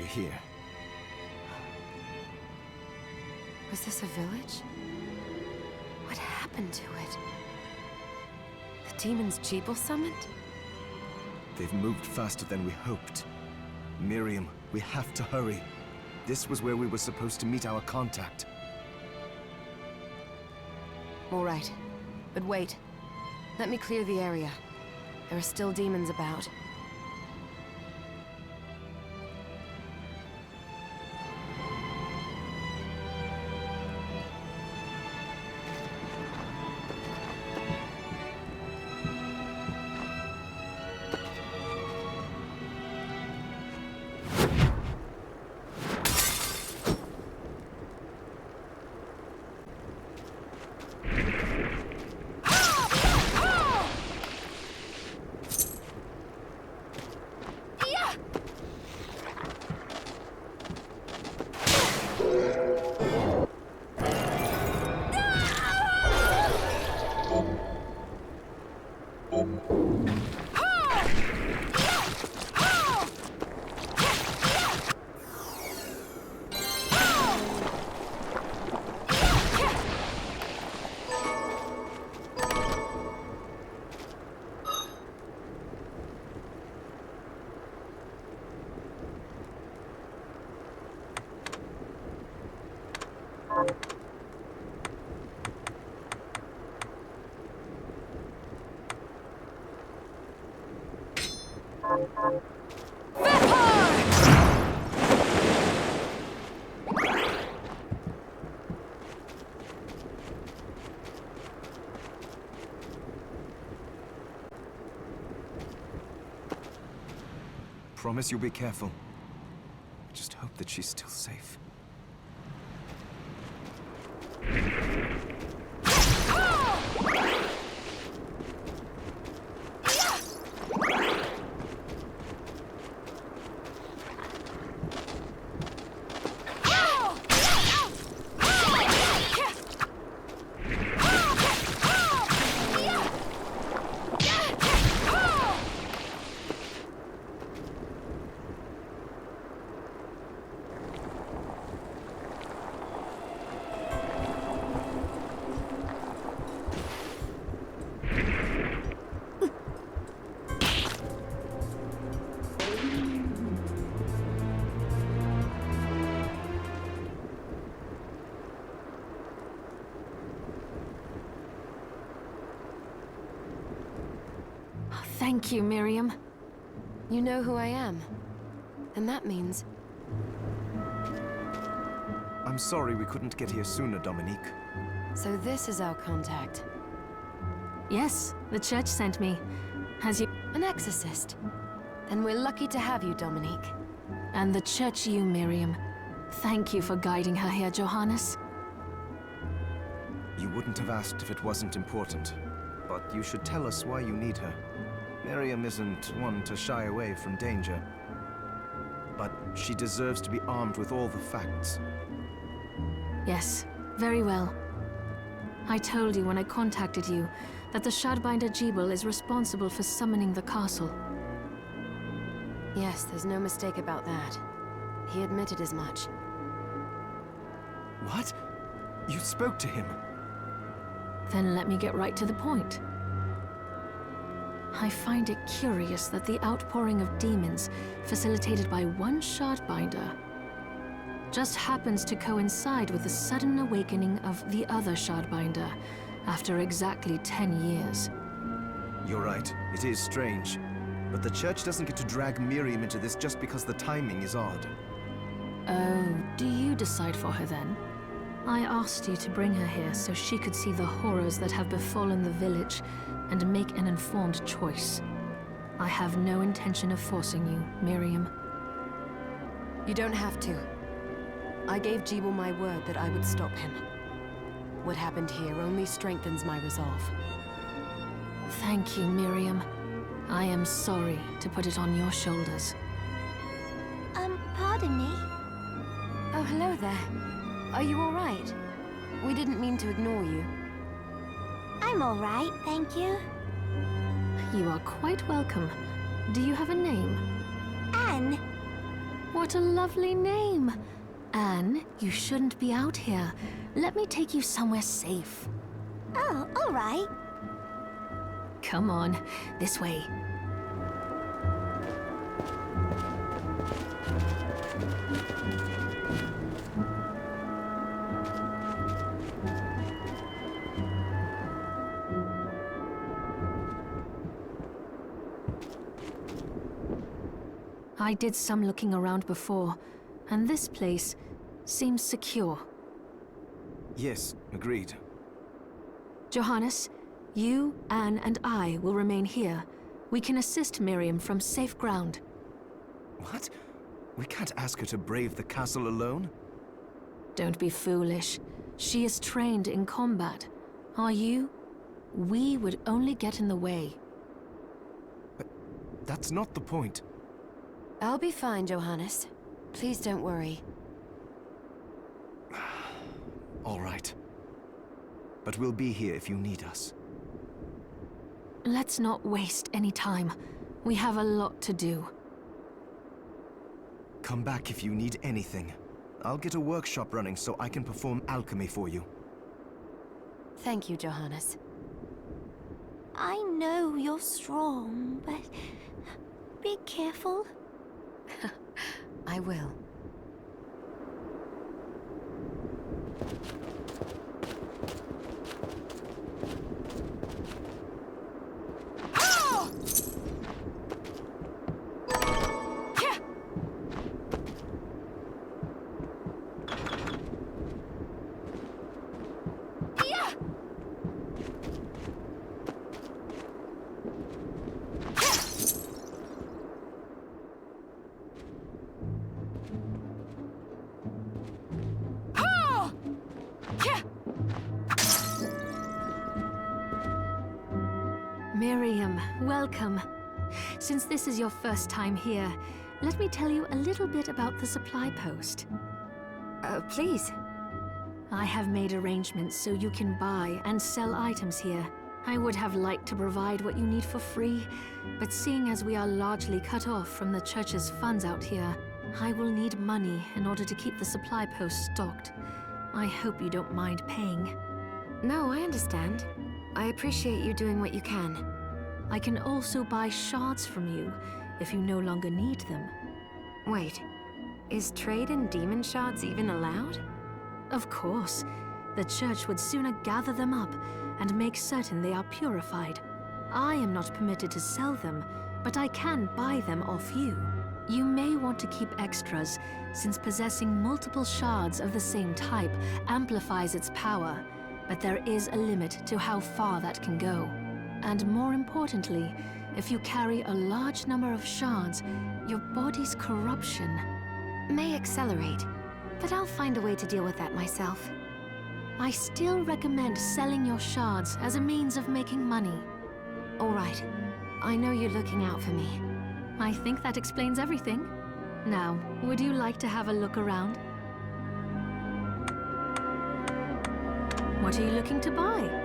we're here. Was this a village? What happened to it? The demons Jeeble summoned? They've moved faster than we hoped. Miriam, we have to hurry. This was where we were supposed to meet our contact. All right. But wait. Let me clear the area. There are still demons about. Promise you'll be careful. I just hope that she's still safe. Thank you, Miriam. You know who I am. And that means... I'm sorry we couldn't get here sooner, Dominique. So this is our contact. Yes, the church sent me. Has you... An exorcist. Then we're lucky to have you, Dominique. And the church you, Miriam. Thank you for guiding her here, Johannes. You wouldn't have asked if it wasn't important. But you should tell us why you need her. Miriam isn't one to shy away from danger. But she deserves to be armed with all the facts. Yes, very well. I told you when I contacted you that the Shardbinder Jeeble is responsible for summoning the castle. Yes, there's no mistake about that. He admitted as much. What? You spoke to him? Then let me get right to the point. I find it curious that the outpouring of demons, facilitated by one Shardbinder, just happens to coincide with the sudden awakening of the other Shardbinder after exactly 10 years. You're right, it is strange. But the church doesn't get to drag Miriam into this just because the timing is odd. Oh, do you decide for her then? I asked you to bring her here so she could see the horrors that have befallen the village and make an informed choice. I have no intention of forcing you, Miriam. You don't have to. I gave Jeeble my word that I would stop him. What happened here only strengthens my resolve. Thank you, Miriam. I am sorry to put it on your shoulders. Pardon me? Oh, hello there. Are you all right? We didn't mean to ignore you. I'm all right, thank you. You are quite welcome. Do you have a name? Anne. What a lovely name. Anne, you shouldn't be out here. Let me take you somewhere safe. Oh, all right. Come on, this way. I did some looking around before, and this place seems secure. Yes, agreed. Johannes, you, Anne, and I will remain here. We can assist Miriam from safe ground. What? We can't ask her to brave the castle alone? Don't be foolish. She is trained in combat. Are you? We would only get in the way. But that's not the point. I'll be fine, Johannes. Please don't worry. All right. But we'll be here if you need us. Let's not waste any time. We have a lot to do. Come back if you need anything. I'll get a workshop running so I can perform alchemy for you. Thank you, Johannes. I know you're strong, but be careful. I will. Miriam, welcome. Since this is your first time here, let me tell you a little bit about the supply post. Please. I have made arrangements so you can buy and sell items here. I would have liked to provide what you need for free, but seeing as we are largely cut off from the church's funds out here, I will need money in order to keep the supply post stocked. I hope you don't mind paying. No, I understand. I appreciate you doing what you can. I can also buy shards from you if you no longer need them. Wait, is trade in demon shards even allowed? Of course. The church would sooner gather them up and make certain they are purified. I am not permitted to sell them, but I can buy them off you. You may want to keep extras, since possessing multiple shards of the same type amplifies its power, but there is a limit to how far that can go. And more importantly, if you carry a large number of shards, your body's corruption May accelerate, but I'll find a way to deal with that myself. I still recommend selling your shards as a means of making money. All right. I know you're looking out for me. I think that explains everything. Now, would you like to have a look around? What are you looking to buy?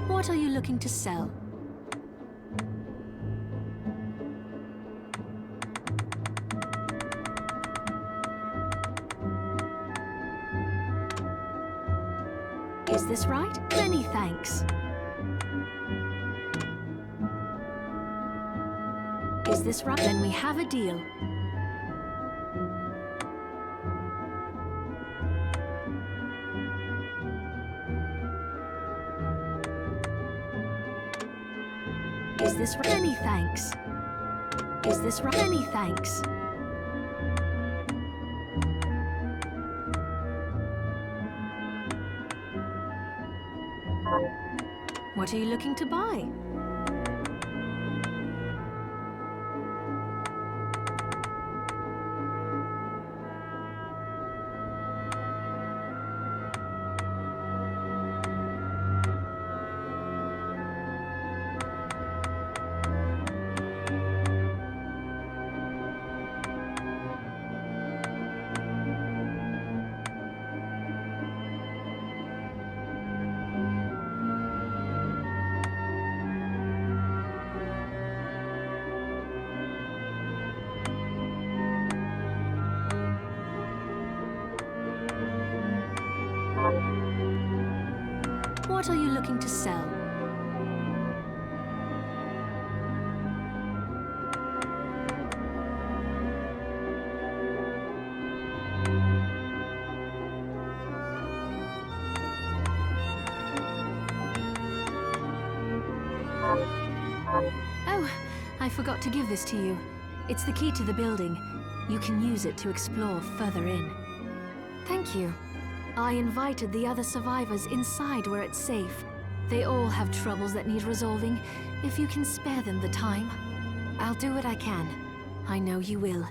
What are you looking to sell? Is this right? Many thanks. Is this right? Then we have a deal. Is this right? Many thanks. Is this right? Many thanks. What are you looking to buy? looking to sell. Oh, I forgot to give this to you. It's the key to the building. You can use it to explore further in. Thank you. I invited the other survivors inside where it's safe. They all have troubles that need resolving, if you can spare them the time. I'll do what I can. I know you will.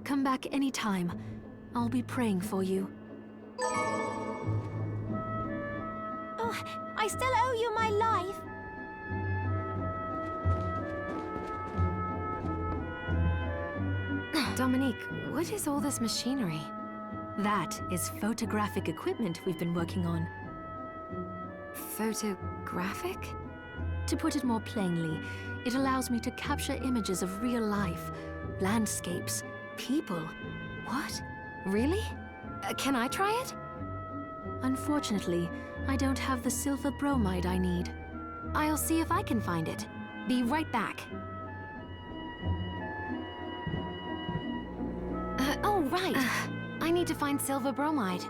Come back anytime. I'll be praying for you. Oh, I still owe you my life. Dominique, what is all this machinery? That is photographic equipment we've been working on. Photographic? To put it more plainly, it allows me to capture images of real life, landscapes, people. What? Really? Can I try it? Unfortunately, I don't have the silver bromide I need. I'll see if I can find it. Be right back. Oh, right. I need to find silver bromide.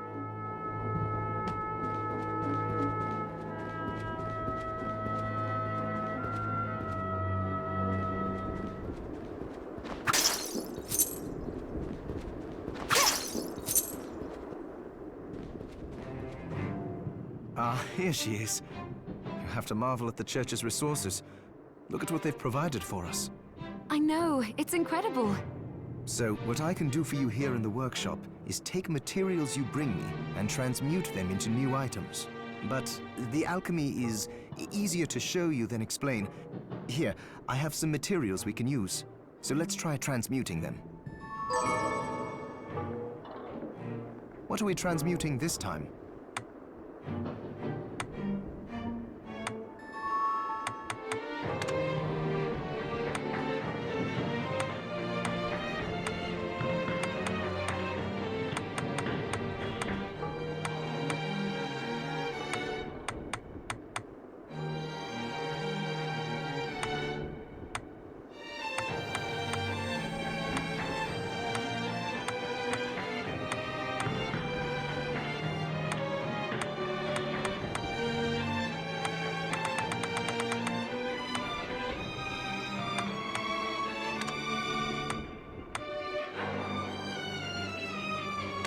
Ah, here she is. You have to marvel at the church's resources. Look at what they've provided for us. I know, it's incredible. So, what I can do for you here in the workshop is take materials you bring me and transmute them into new items. But the alchemy is easier to show you than explain. Here, I have some materials we can use. So let's try transmuting them. What are we transmuting this time?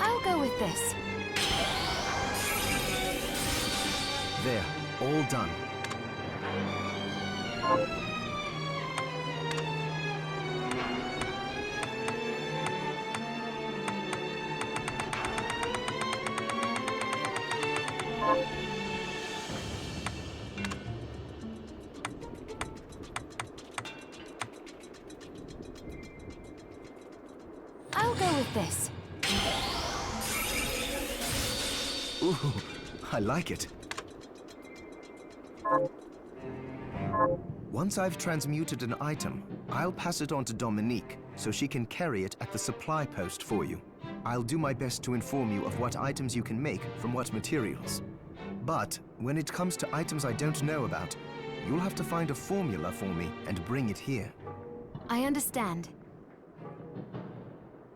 I'll go with this. There, all done. I'll go with this. Ooh, I like it. Once I've transmuted an item, I'll pass it on to Dominique so she can carry it at the supply post for you. I'll do my best to inform you of what items you can make from what materials. But when it comes to items I don't know about, you'll have to find a formula for me and bring it here. I understand.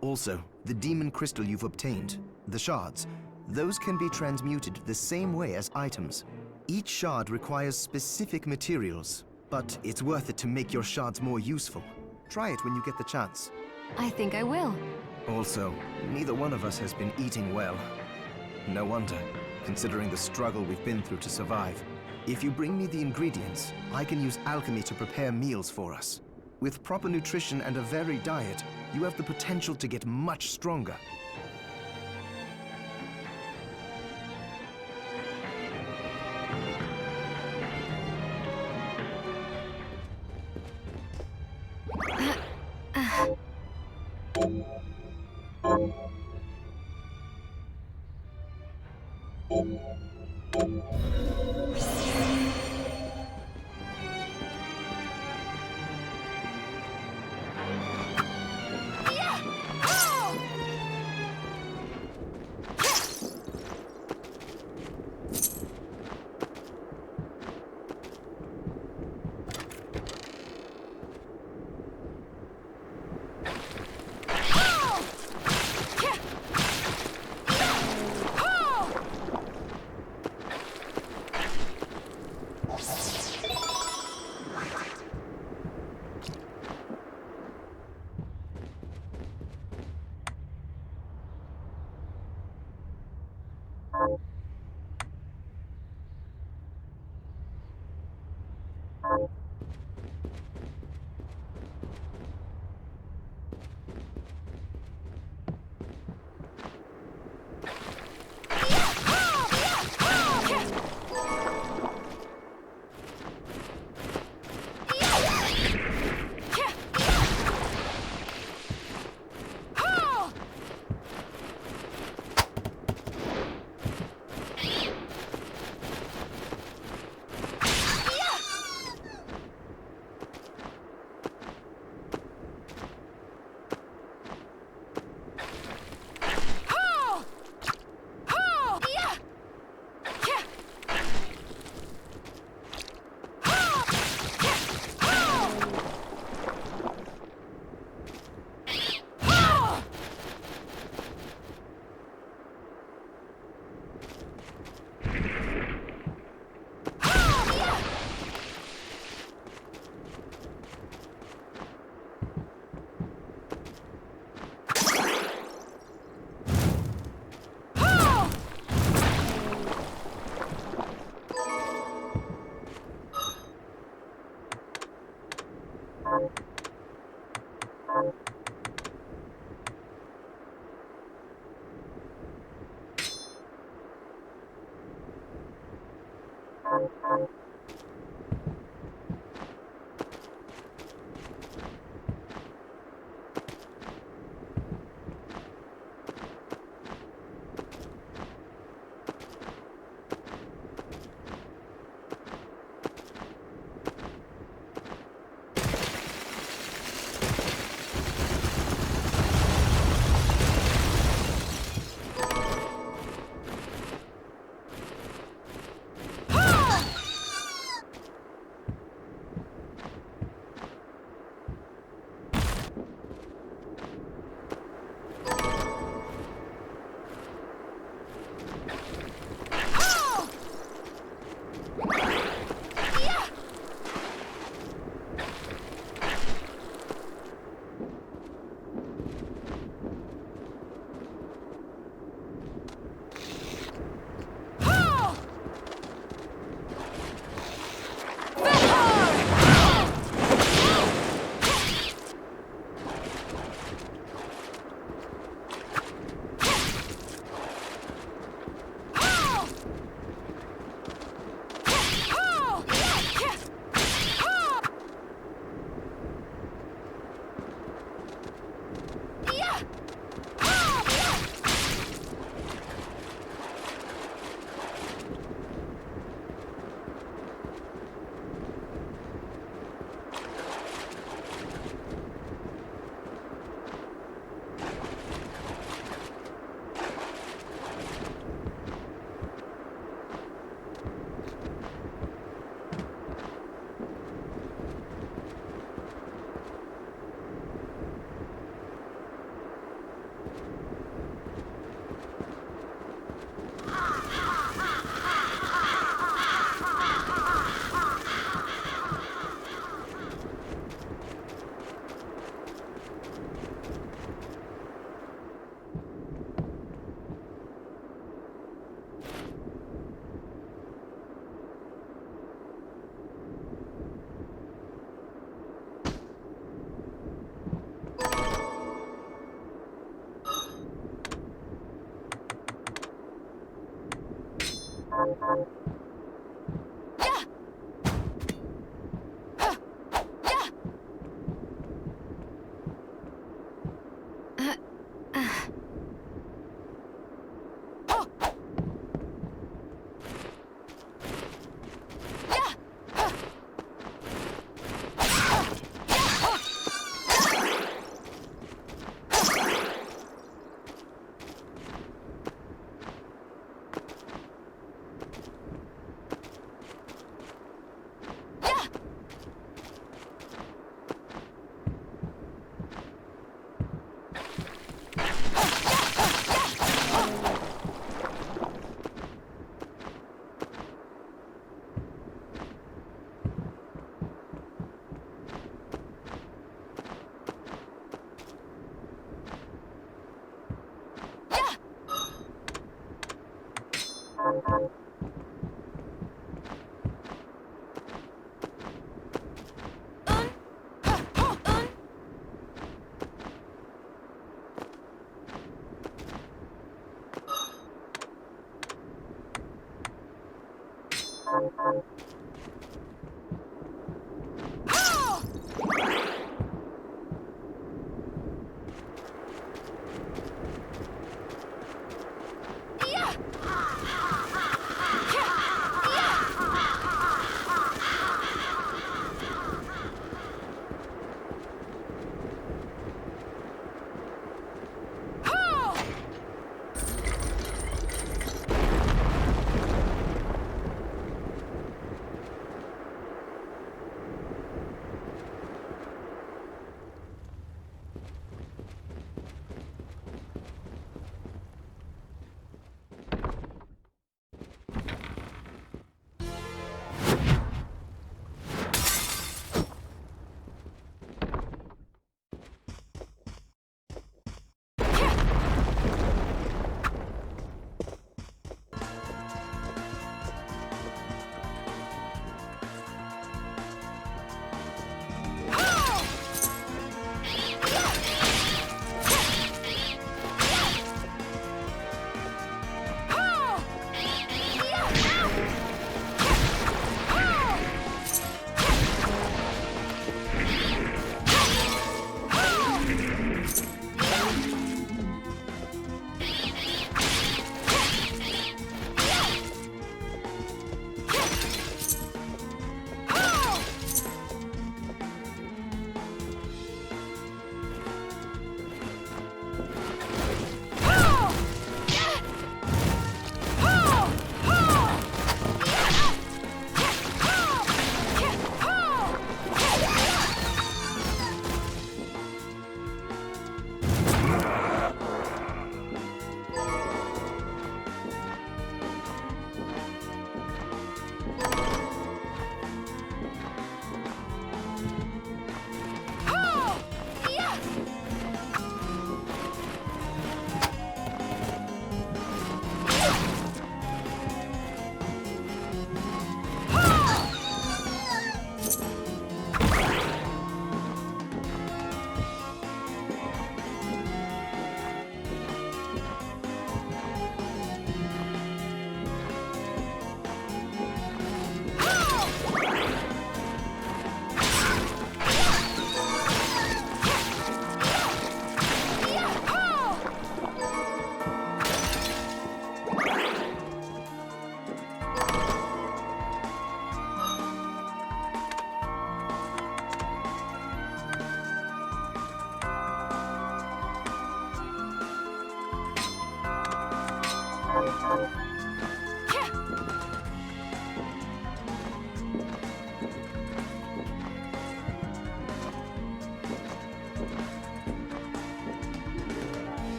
Also, the demon crystal you've obtained, the shards, those can be transmuted the same way as items. Each shard requires specific materials, but it's worth it to make your shards more useful. Try it when you get the chance. I think I will. Also, neither one of us has been eating well. No wonder, considering the struggle we've been through to survive. If you bring me the ingredients, I can use alchemy to prepare meals for us. With proper nutrition and a varied diet, you have the potential to get much stronger.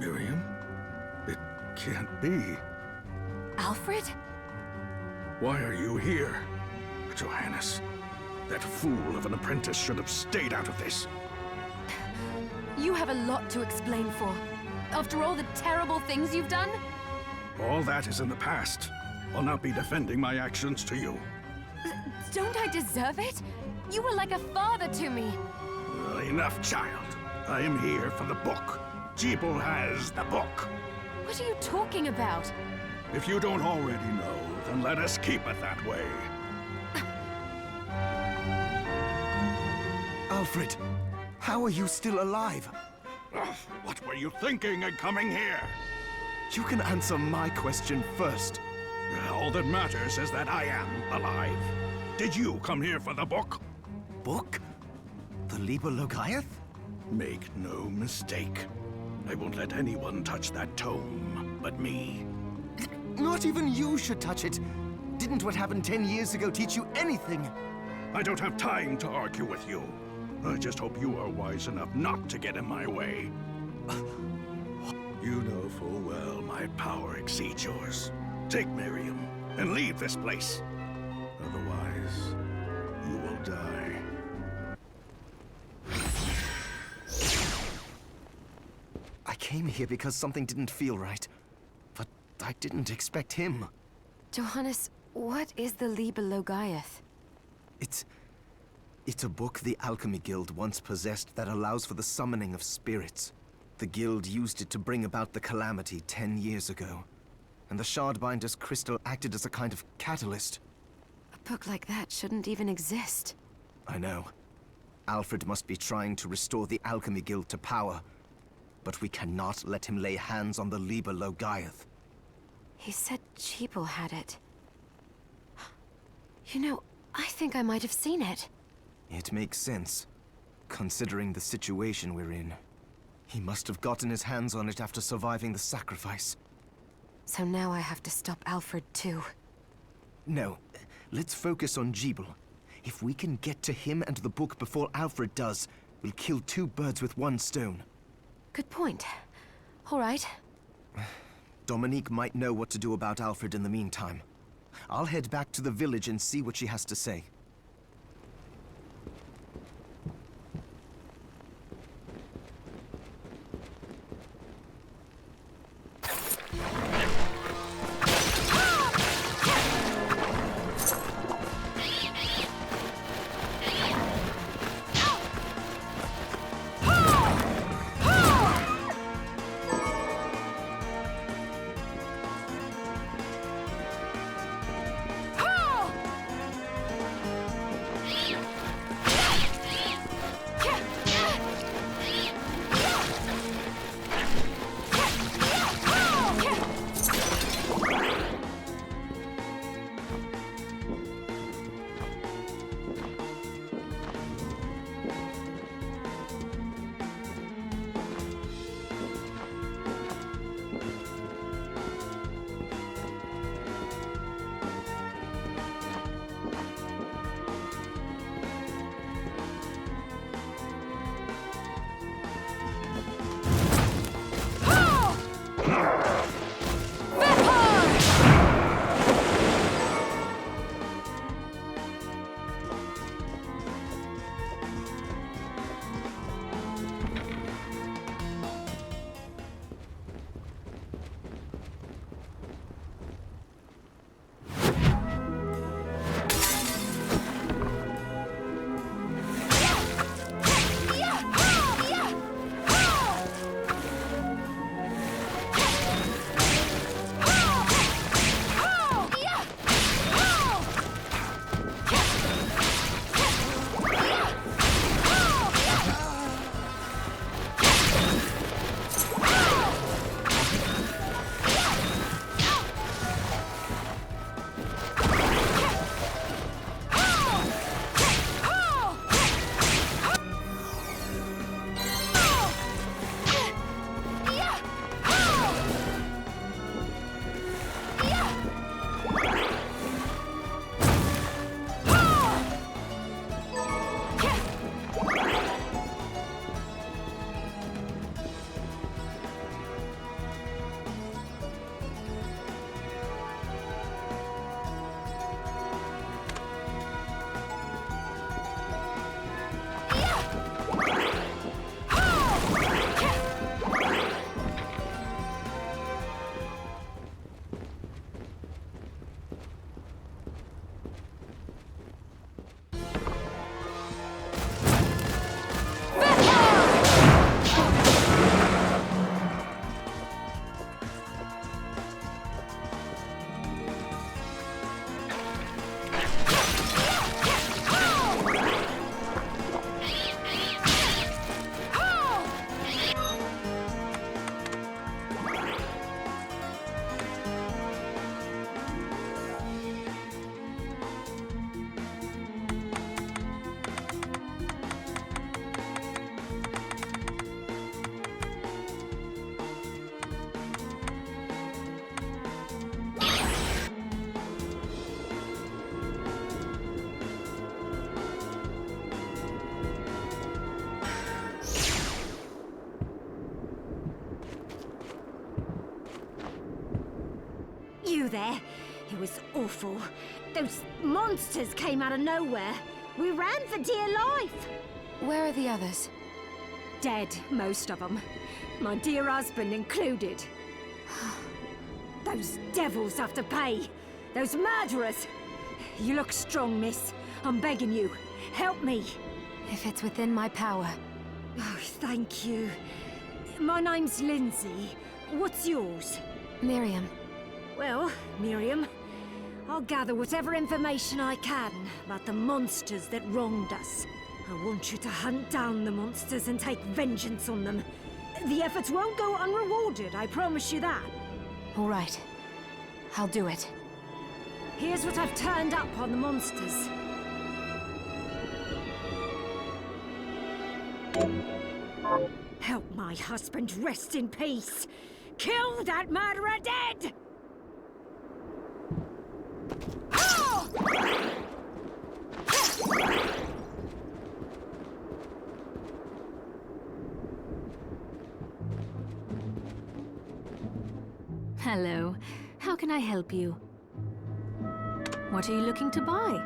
Miriam? It can't be. Alfred? Why are you here? Johannes, that fool of an apprentice should have stayed out of this. You have a lot to explain for. After all the terrible things you've done? All that is in the past. I'll not be defending my actions to you. Don't I deserve it? You were like a father to me. Enough, child. I am here for the book. Jeeble has the book. What are you talking about? If you don't already know, then let us keep it that way. Alfred, how are you still alive? Ugh, what were you thinking in coming here? You can answer my question first. All that matters is that I am alive. Did you come here for the book? Book? The Liber Logaeth? Make no mistake. I won't let anyone touch that tome but me. Not even you should touch it. Didn't what happened 10 years ago teach you anything? I don't have time to argue with you. I just hope you are wise enough not to get in my way. You know full well my power exceeds yours. Take Miriam and leave this place. Otherwise, you will die. came here because something didn't feel right. But I didn't expect him. Johannes, what is the Liber Logaeth? It's a book the Alchemy Guild once possessed that allows for the summoning of spirits. The Guild used it to bring about the calamity 10 years ago. And the Shardbinder's crystal acted as a kind of catalyst. A book like that shouldn't even exist. I know. Alfred must be trying to restore the Alchemy Guild to power. But we cannot let him lay hands on the Liber Logaeth. He said Jeeble had it. You know, I think I might have seen it. It makes sense, considering the situation we're in. He must have gotten his hands on it after surviving the sacrifice. So now I have to stop Alfred too. No, let's focus on Jeeble. If we can get to him and the book before Alfred does, we'll kill 2 birds with 1 stone. Good point. All right. Dominique might know what to do about Alfred in the meantime. I'll head back to the village and see what she has to say. You there? It was awful. Those monsters came out of nowhere. We ran for dear life. Where are the others? dead, most of them. My dear husband included. Those devils have to pay. Those murderers. You look strong, miss. I'm begging you. Help me. If it's within my power. Oh, thank you. My name's Lindsay. What's yours? Miriam. Well, Miriam, I'll gather whatever information I can about the monsters that wronged us. I want you to hunt down the monsters and take vengeance on them. The efforts won't go unrewarded, I promise you that. All right. I'll do it. Here's what I've turned up on the monsters. Help my husband rest in peace. Kill that murderer dead! Oh! Hello. How can I help you? What are you looking to buy?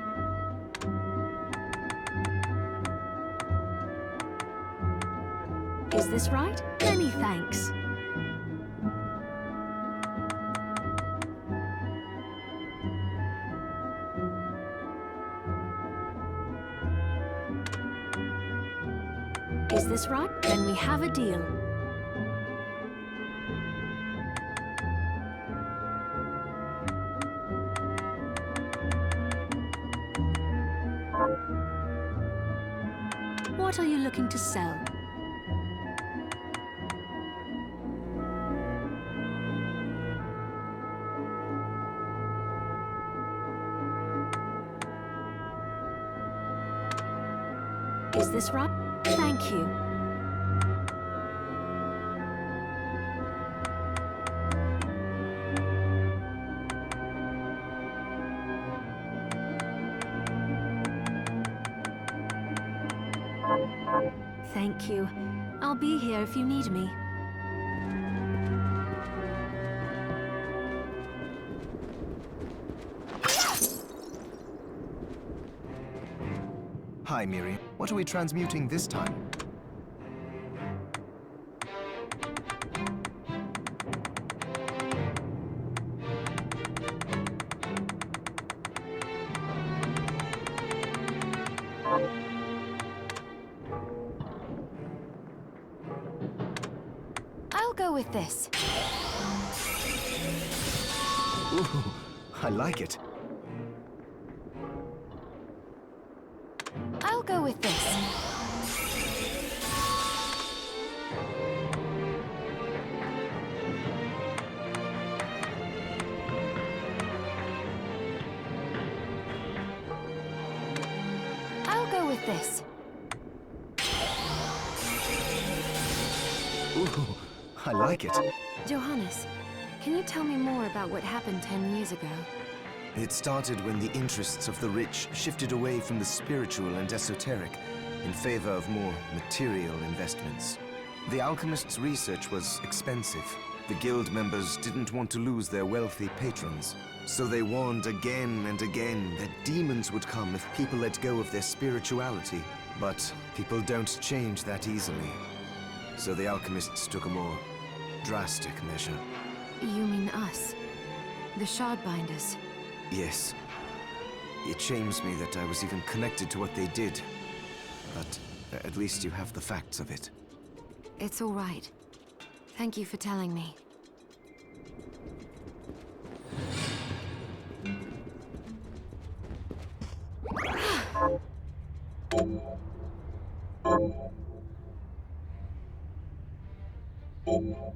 Is this right? Many thanks. Is this right? Then we have a deal. What are you looking to sell? Is this right? Thank you. Thank you. I'll be here if you need me. Hi, Miriam. What are we transmuting this time? I'll go with this. Ooh, I like it. I'll go with this. I'll go with this. Ooh, I like it. Johannes, can you tell me more about what happened 10 years ago? It started when the interests of the rich shifted away from the spiritual and esoteric in favor of more material investments. The alchemists' research was expensive. The guild members didn't want to lose their wealthy patrons, so they warned again and again that demons would come if people let go of their spirituality. But people don't change that easily. So the alchemists took a more drastic measure. You mean us? The Shardbinders? Yes. It shames me that I was even connected to what they did. But at least you have the facts of it. It's all right. Thank you for telling me. Oh.